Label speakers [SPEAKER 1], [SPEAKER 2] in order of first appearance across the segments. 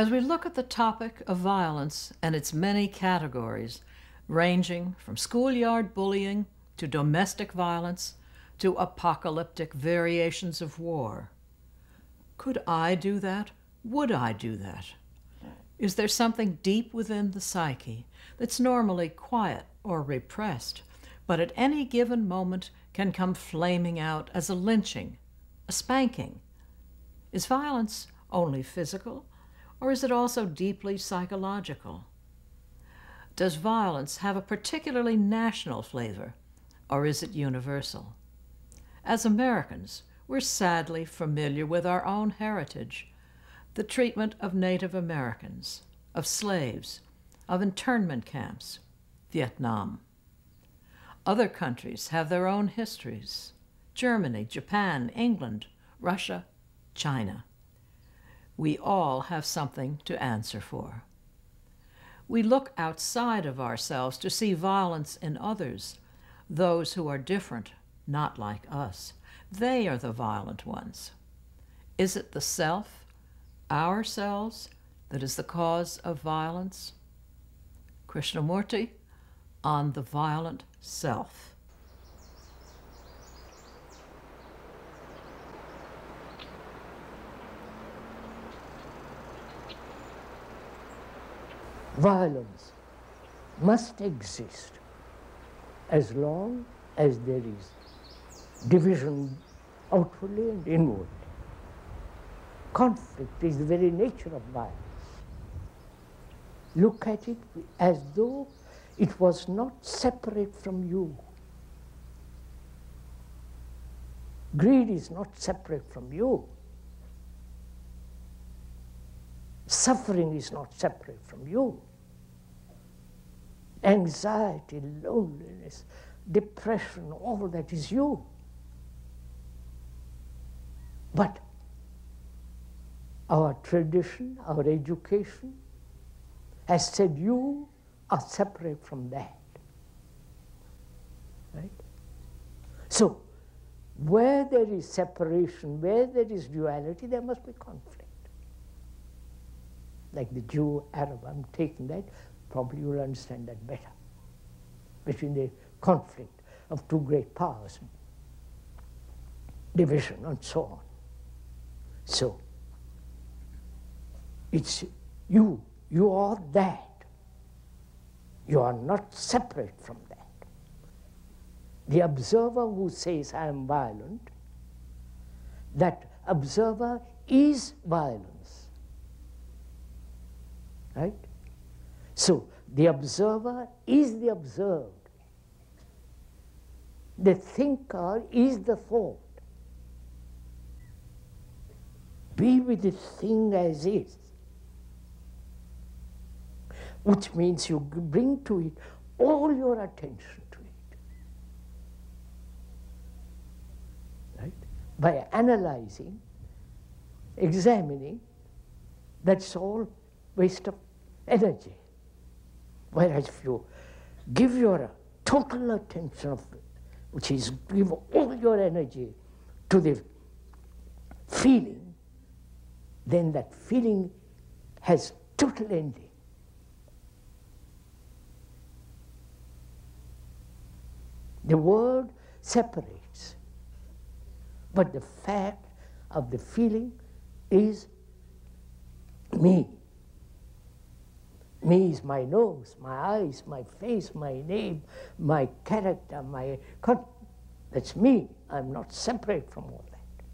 [SPEAKER 1] As we look at the topic of violence and its many categories, ranging from schoolyard bullying to domestic violence to apocalyptic variations of war, could I do that? Would I do that? Is there something deep within the psyche that's normally quiet or repressed, but at any given moment can come flaming out as a lynching, a spanking? Is violence only physical, or is it also deeply psychological? Does violence have a particularly national flavor, or is it universal? As Americans, we're sadly familiar with our own heritage, the treatment of Native Americans, of slaves, of internment camps, Vietnam. Other countries have their own histories: Germany, Japan, England, Russia, China. We all have something to answer for. We look outside of ourselves to see violence in others, those who are different, not like us. They are the violent ones. Is it the self, ourselves, that is the cause of violence? Krishnamurti on the violent self.
[SPEAKER 2] Violence must exist as long as there is division outwardly and inwardly. Conflict is the very nature of violence. Look at it as though it was not separate from you. Greed is not separate from you. Suffering is not separate from you. Anxiety, loneliness, depression, all that is you. But our tradition, our education has said you are separate from that. Right? So, where there is separation, where there is duality, there must be conflict. Like the Jew, Arab, I'm taking that, probably you'll understand that better, between the conflict of two great powers, division and so on. So, it's you are that. You are not separate from that. The observer who says, I am violent, that observer is violence. Right? So, the observer is the observed. The thinker is the thought. Be with the thing as is, which means you bring to it all your attention to it. Right? By analyzing, examining, that's all waste of energy. Whereas if you give your total attention, which is give all your energy to the feeling, then that feeling has total ending. The word separates, but the fact of the feeling is me. Me is my nose, my eyes, my face, my name, my character, that's me. I'm not separate from all that.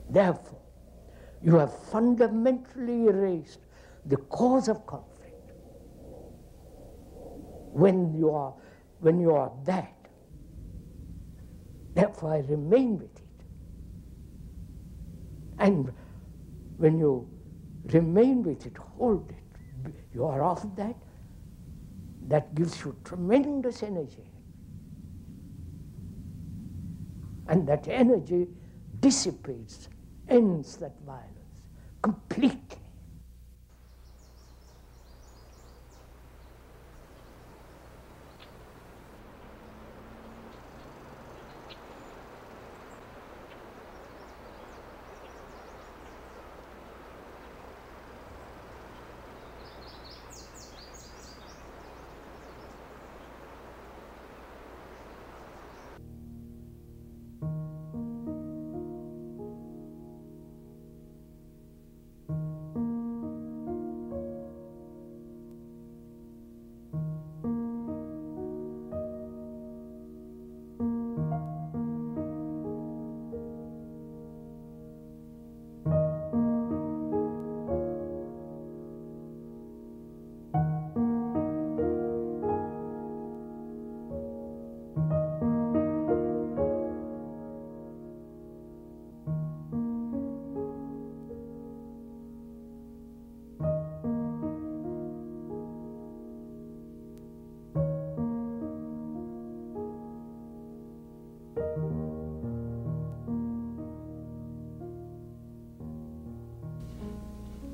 [SPEAKER 2] Therefore, you have fundamentally erased the cause of conflict. When you are that, therefore I remain with it. And when you remain with it, hold it, you are off that, that gives you tremendous energy. And that energy dissipates, ends that violence completely.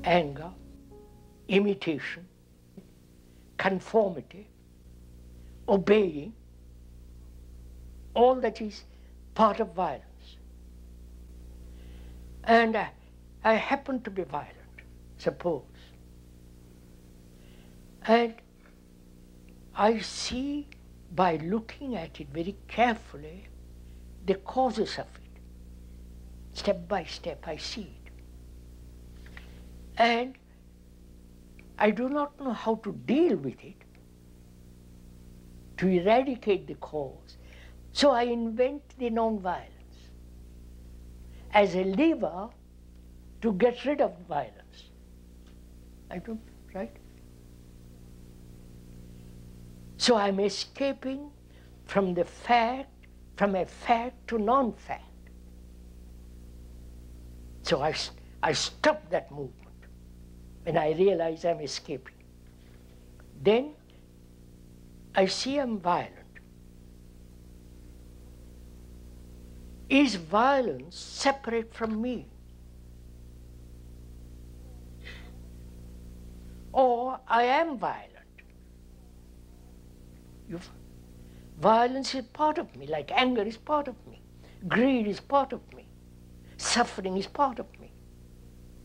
[SPEAKER 2] anger, imitation, conformity, obeying, all that is part of violence. And I happen to be violent, suppose. And I see, by looking at it very carefully, the causes of it. Step by step, I see it. And I do not know how to deal with it, to eradicate the cause. So I invent the non-violence as a lever to get rid of violence. I don't, right? So I'm escaping from the fact, from a fact to non-fact. So I stop that movement when I realize I'm escaping. Then I see I'm violent. Is violence separate from me? Or I am violent? Violence is part of me, like anger is part of me. Greed is part of me. Suffering is part of me.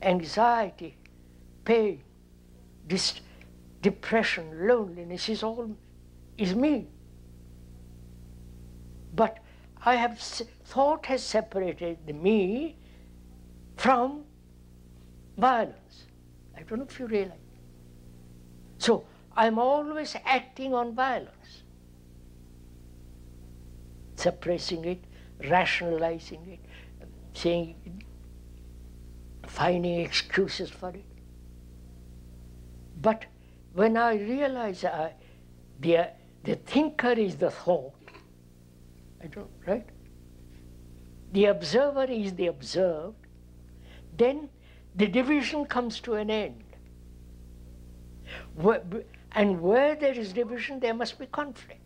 [SPEAKER 2] Anxiety, pain, depression, loneliness is me. But I have thought has separated the me from violence. I don't know if you realize. So I'm always acting on violence, suppressing it, rationalizing it, saying, finding excuses for it. But when I realize the thinker is the thought, right? The observer is the observed, then the division comes to an end. And where there is division, there must be conflict.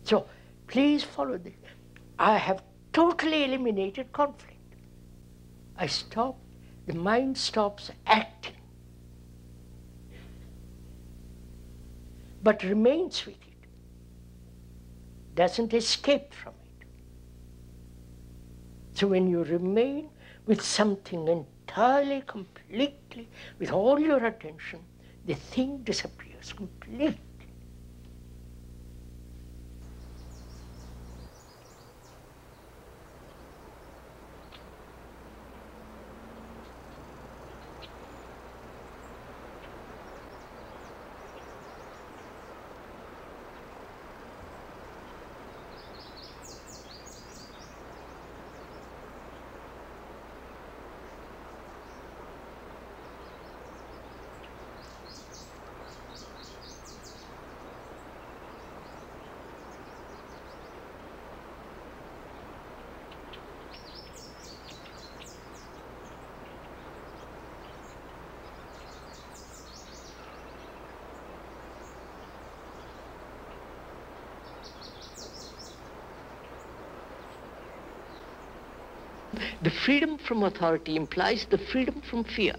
[SPEAKER 2] So please follow this. I have totally eliminated conflict. The mind stops acting, but remains with it, doesn't escape from it. So when you remain with something entirely, completely, with all your attention, the thing disappears completely. The freedom from authority implies the freedom from fear.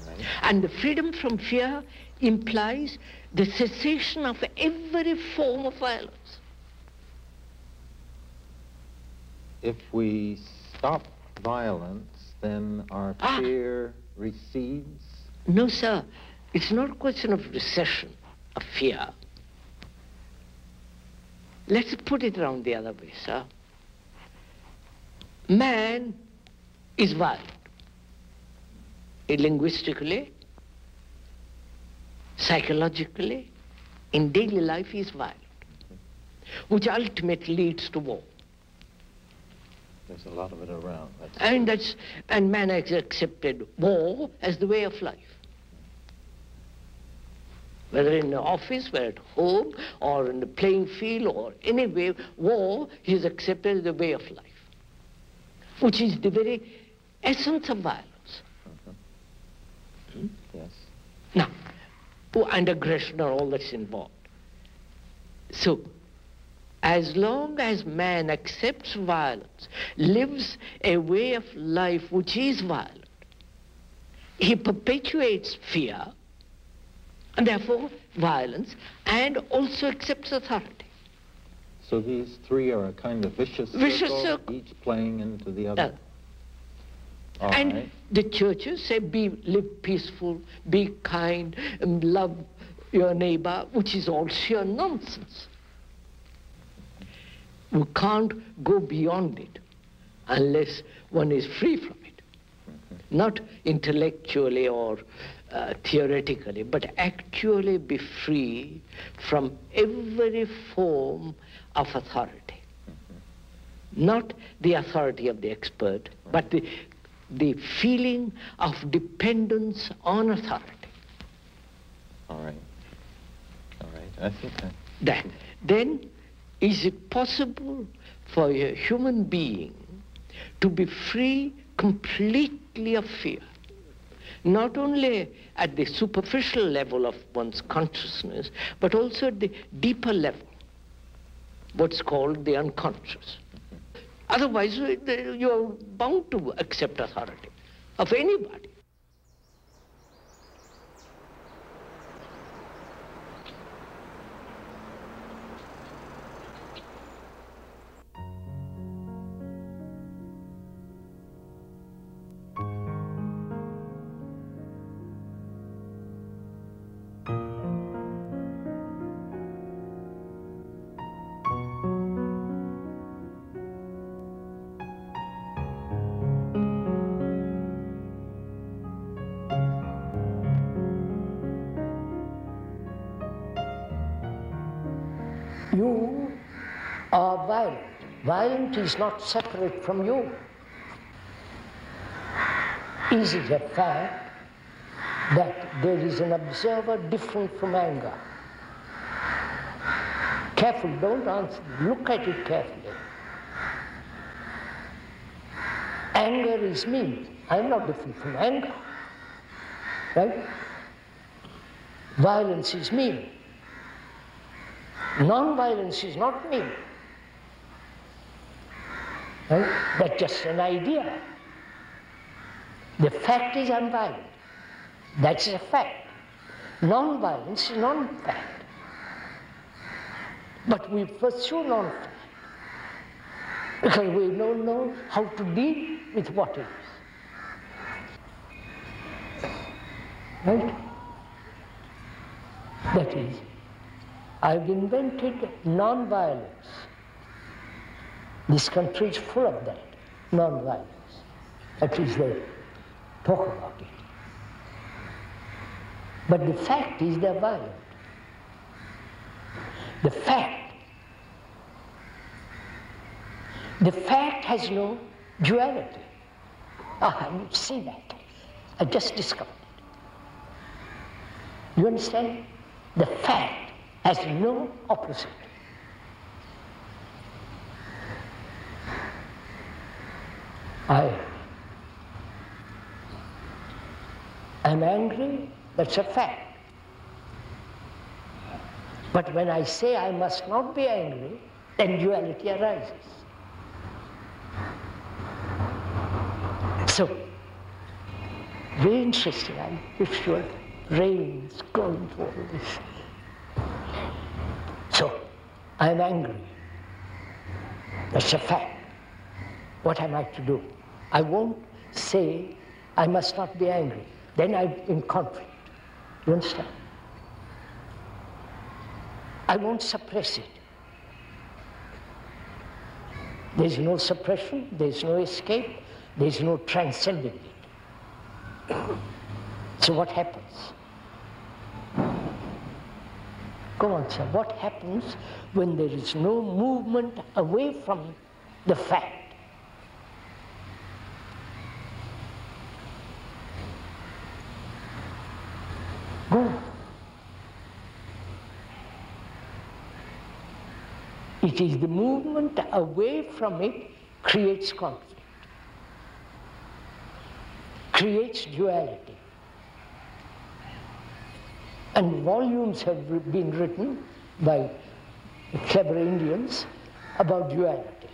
[SPEAKER 2] Right. And the freedom from fear implies the cessation of every form of violence.
[SPEAKER 3] If we stop violence, then our fear recedes?
[SPEAKER 2] No, sir. It's not a question of recession, of fear. Let's put it around the other way, sir. Man is violent. Linguistically, psychologically, in daily life he is violent, which ultimately leads to war.
[SPEAKER 3] There's a lot of it around.
[SPEAKER 2] And man has accepted war as the way of life. Whether in the office, whether at home, or in the playing field, or anywhere, war he has accepted as the way of life, which is the very essence of violence.
[SPEAKER 3] Yes.
[SPEAKER 2] Now, and aggression and all that's involved. So, as long as man accepts violence, lives a way of life which is violent, he perpetuates fear, and therefore violence, and also accepts authority.
[SPEAKER 3] So these three are a kind of vicious circle, each playing into the other.
[SPEAKER 2] And
[SPEAKER 3] right.
[SPEAKER 2] the churches say, live peaceful, be kind, and love your neighbor, which is all sheer nonsense. We can't go beyond it unless one is free from it. Not intellectually or theoretically, but actually be free from every form of authority. Not the authority of the expert, but the feeling of dependence on authority.
[SPEAKER 3] All right. I think that.
[SPEAKER 2] Then, is it possible for a human being to be free completely of fear? Not only at the superficial level of one's consciousness, but also at the deeper level, what's called the unconscious. Otherwise, you're bound to accept authority of anybody. You are violent. Violent is not separate from you. Is it a fact that there is an observer different from anger? Careful, don't answer. Look at it carefully. Anger is me. I'm not different from anger. Right? Violence is me. Non-violence is not me. Right? That's just an idea. The fact is I'm violent. That's a fact. Non-violence is non-fact. But we pursue non-fact because we don't know how to deal with what is. Right? That is, I've invented non-violence. This country is full of that, non-violence. At least they talk about it. But the fact is they're violent. The fact has no duality. You see that. I just discovered it. You understand? The fact has no opposite. I'm angry, that's a fact. But when I say I must not be angry, then duality arises. So, very interesting. I'm sure brains going through all this. So, I'm angry. That's a fact. What am I to do? I won't say I must not be angry. Then I'm in conflict. You understand? I won't suppress it. There's no suppression, there's no escape, there's no transcending it. So what happens? Go on, sir. What happens when there is no movement away from the fact? Go. It is the movement away from it creates conflict, creates duality. And volumes have been written by the clever Indians, about duality.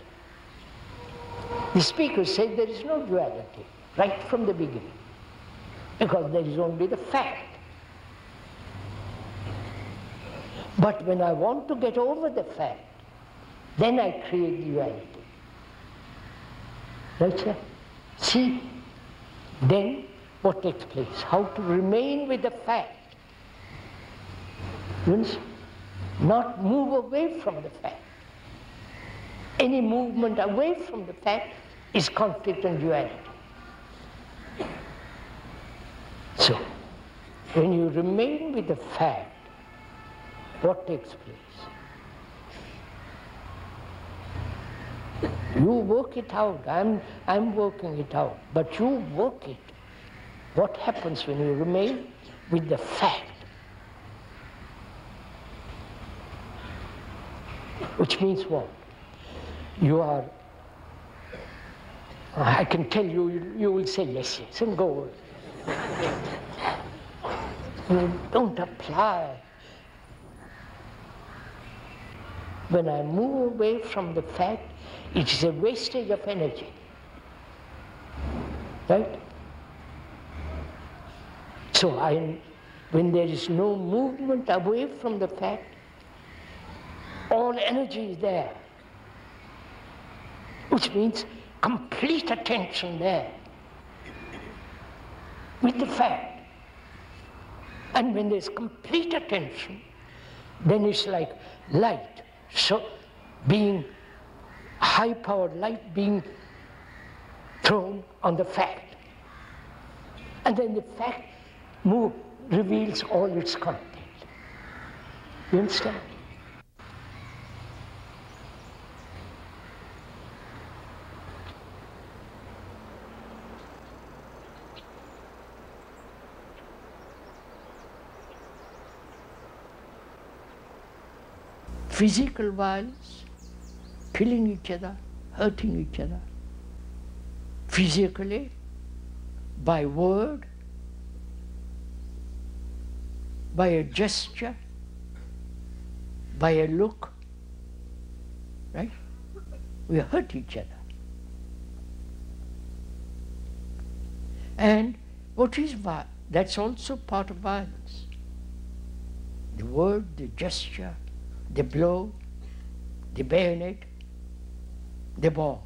[SPEAKER 2] The speakers say there is no duality right from the beginning, because there is only the fact. But when I want to get over the fact, then I create duality. Right, sir? See, then what takes place? How to remain with the fact. Means not move away from the fact. Any movement away from the fact is conflict and duality. So, when you remain with the fact, what takes place? You work it out. I'm working it out. But you work it. What happens when you remain with the fact? Which means what? You are, I can tell you, you will say yes, yes, and go away. You don't apply. When I move away from the fact, it is a wastage of energy. Right? So when there is no movement away from the fact, all energy is there. Which means complete attention there with the fact. And when there's complete attention, then it's like light, so being high-powered light being thrown on the fact. And then the fact reveals all its content. You understand? Physical violence, killing each other, hurting each other, physically, by word, by a gesture, by a look, right? We hurt each other. And what is violence? That's also part of violence. The word, the gesture, the blow, the bayonet, the ball.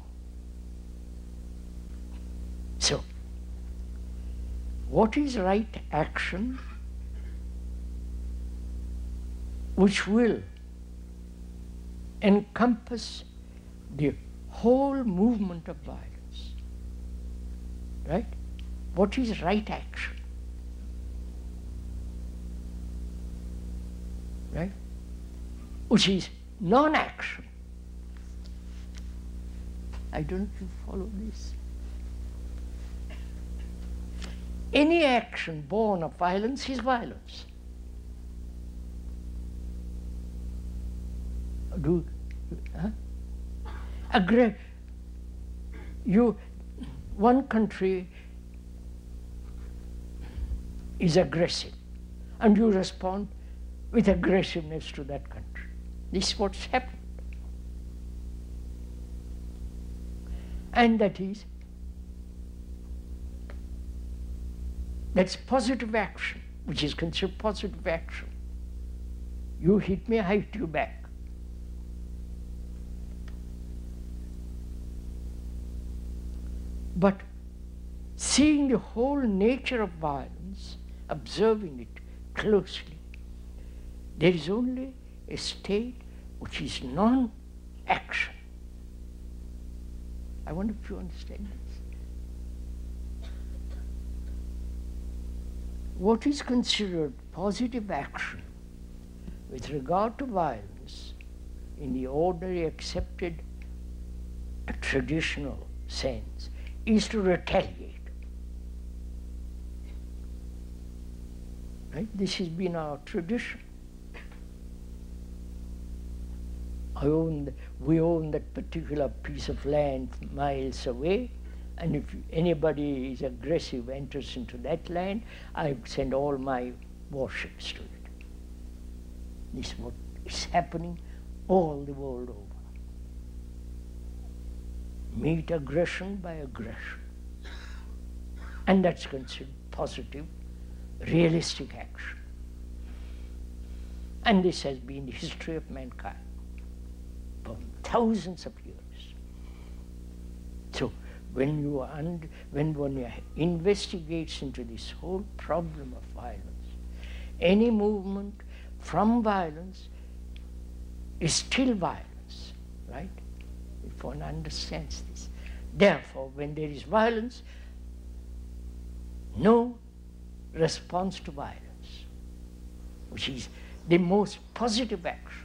[SPEAKER 2] So, what is right action which will encompass the whole movement of violence? Right? What is right action? Right? Which is non-action. I don't know if you follow this. Any action born of violence is violence. One country is aggressive, and you respond with aggressiveness to that country. This is what's happened. And that's positive action, which is considered positive action. You hit me, I hit you back. But seeing the whole nature of violence, observing it closely, there is only a state which is non-action. I wonder if you understand this. What is considered positive action with regard to violence in the ordinary accepted traditional sense is to retaliate. Right? This has been our tradition. We own that particular piece of land miles away, and if anybody is aggressive, enters into that land, I send all my warships to it. This is what is happening all the world over. Meet aggression by aggression. And that's considered positive, realistic action. And this has been the history of mankind for thousands of years. So when one investigates into this whole problem of violence, any movement from violence is still violence, right? If one understands this. Therefore, when there is violence, no response to violence, which is the most positive action.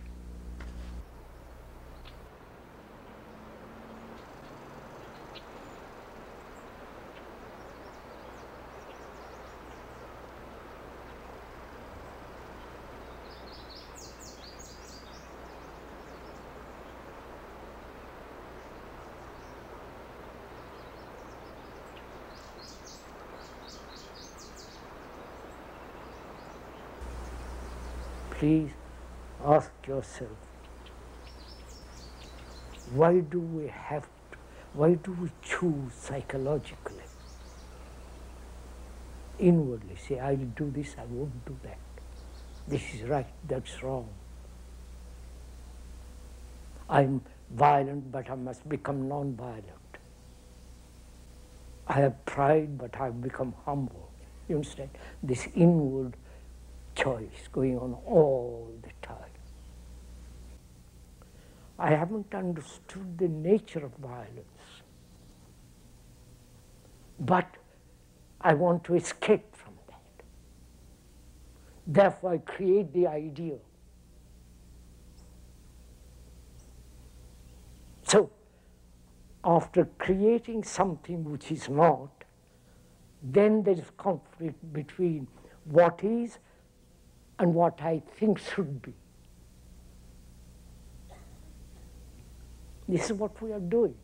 [SPEAKER 2] Please ask yourself, why do we choose psychologically, inwardly, say, I'll do this, I won't do that. This is right, that's wrong. I'm violent, but I must become non-violent. I have pride, but I've become humble. You understand? This inward choice going on all the time. I haven't understood the nature of violence, but I want to escape from that. Therefore, I create the ideal. So, after creating something which is not, then there is conflict between what is and what I think should be. This is what we are doing.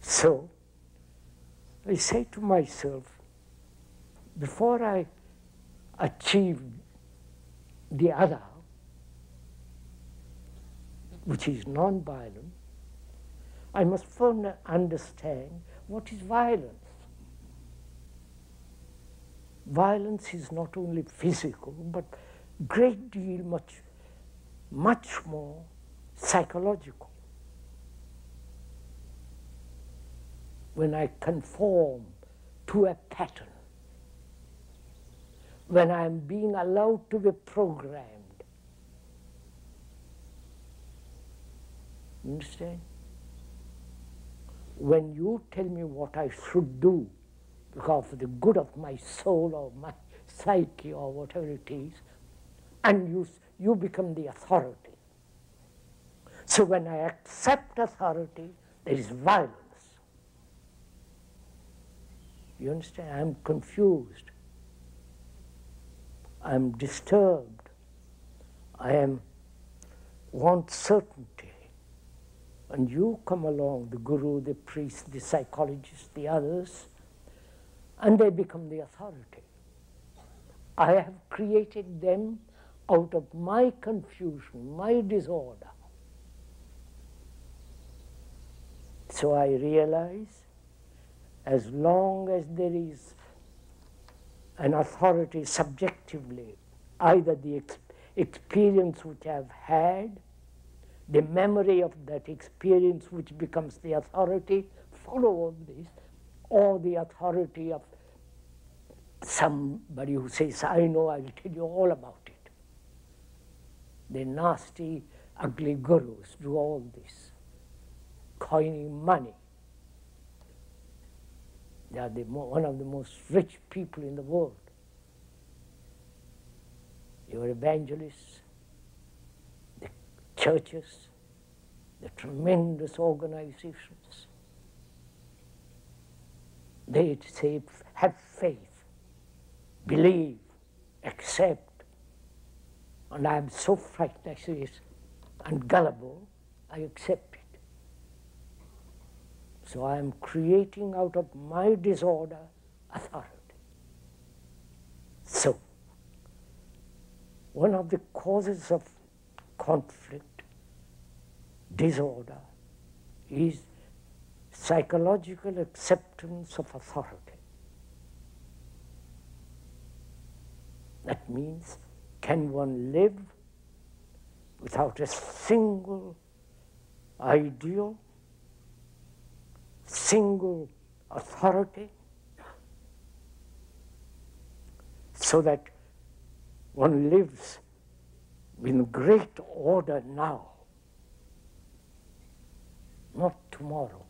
[SPEAKER 2] So, I say to myself, before I achieve the other, which is non-violent, I must first understand what is violence. Violence is not only physical, but great deal, much more psychological. When I conform to a pattern, when I am being allowed to be programmed. Understand? When you tell me what I should do, because for the good of my soul or my psyche or whatever it is, and you become the authority. So when I accept authority, there is violence. You understand? I'm confused. I'm disturbed. I want certainty. And you come along, the guru, the priest, the psychologist, the others, and they become the authority. I have created them out of my confusion, my disorder. So I realize, as long as there is an authority subjectively, either the experience which I've had, the memory of that experience which becomes the authority, follow all this, or the authority of somebody who says, I know, I will tell you all about it. The nasty, ugly gurus do all this, coining money. They are one of the most rich people in the world. Your evangelists, the churches, the tremendous organizations. They say, have faith, believe, accept. And I am so frightened, I say, and gullible, I accept it. So I am creating out of my disorder authority. So, one of the causes of conflict, disorder, is psychological acceptance of authority. That means, can one live without a single ideal, single authority, so that one lives in great order now, not tomorrow?